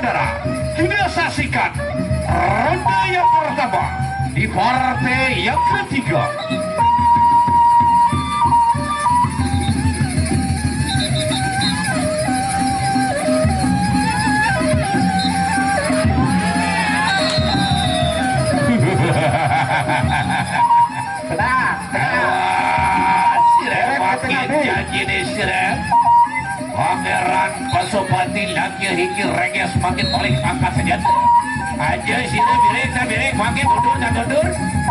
saudara, kita saksikan ronde yang pertama di partai yang ketiga. Janji nih sirem Pangeran Pasopati lagi hiki reges makin paling angkat senjata aja sirem biring makin mundur dan mundur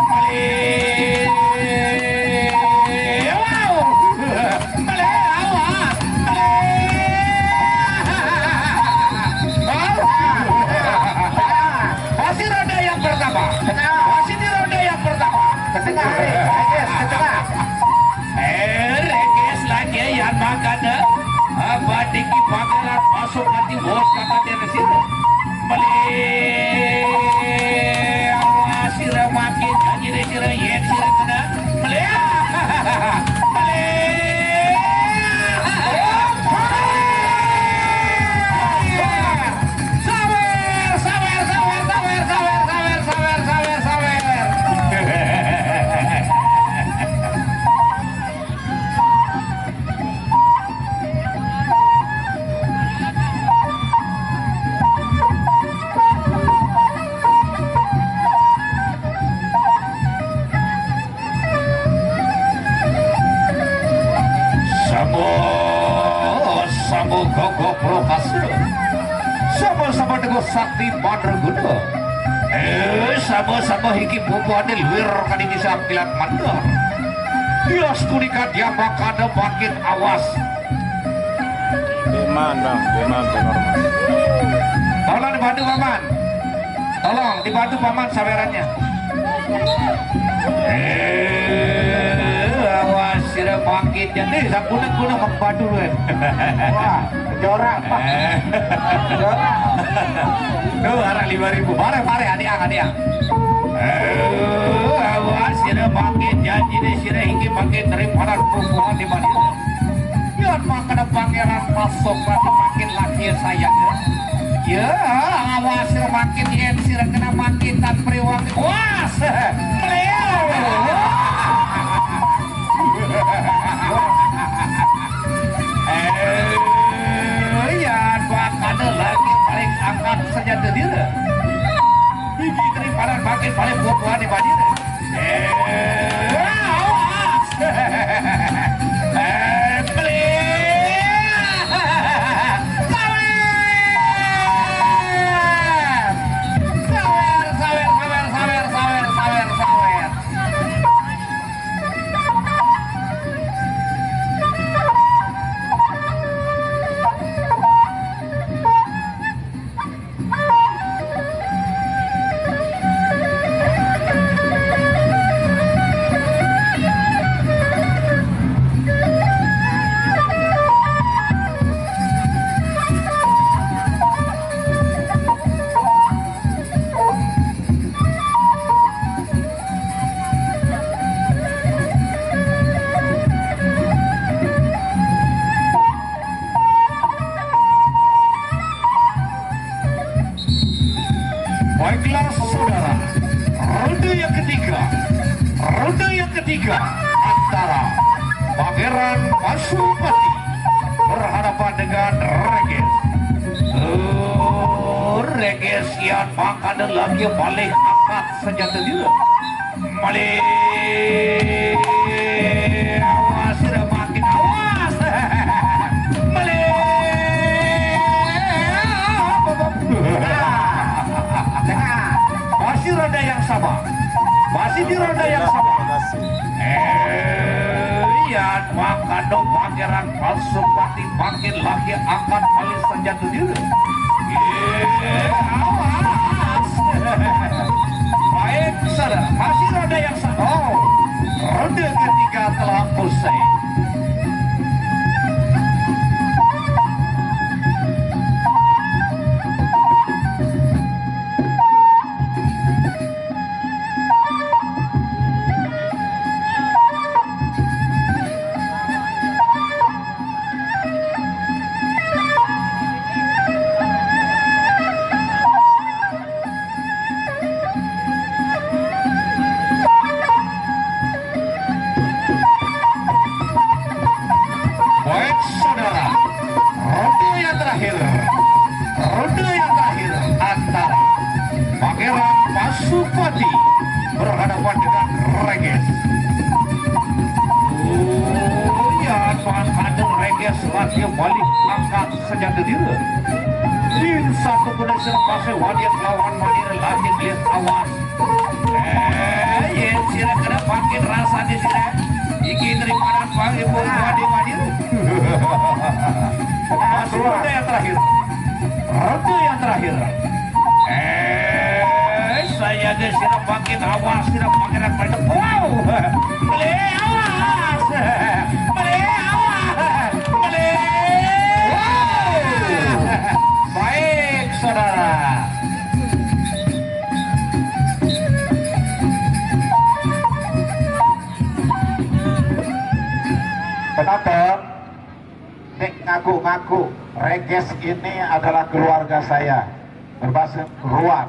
paling wow paling awas masih roda yang pertama masih di roda yang pertama ke tengah ke tengah lagi yang makan badiki pangeran masuk nanti bos kata dia ke sini beli awas sirah makin jadi sirah yen sirah kena beli sama-sama dengan sakti Madraguna sama-sama hiki bubu ada luar kan ini sampilan mandar bias kulikat dia makanya makin awas Demandang normal tolong dibantu paman tolong dibantu paman sawerannya awas sirah makin jadi sakuna-kuna membantu wah jorak pak jorak tuh harap 5.000 pare adiang awas sirah makin janji deh sirah hingga makin terima perempuan di mana biar makan pangeran masuk makin laki sayang ya awas sirah makin yen sirah kena makin dan periwang was meleo ada lagi paling angkat senjata dia gigi terimpanan makin paling buat-buat di badir awas baiklah saudara, ronde yang ketiga antara Pangeran Pasupati berhadapan dengan Reges. Reges yang makan lagi balik angkat senjata dia. Balik awas sudah makin awas. Balik masih roda yang sama, masih di roda yang sama. Iya, maka dong Pangeran Pasupati makin lagi angkat balik senjata dia. Awas. Baik, saudara, masih roda yang sama. Oh, ronde ketiga telah usai. satu kuda serpase wadiat lawan mandir lagi lihat awas sila kena pakai rasa di sini iki daripada panggil wadi mandir masuk ronde yang terakhir saya guys tidak pakai awas tidak pakai apa wow beli awas baik saudara penonton dek ngaku-ngaku Reges ini adalah keluarga saya berbasis ruang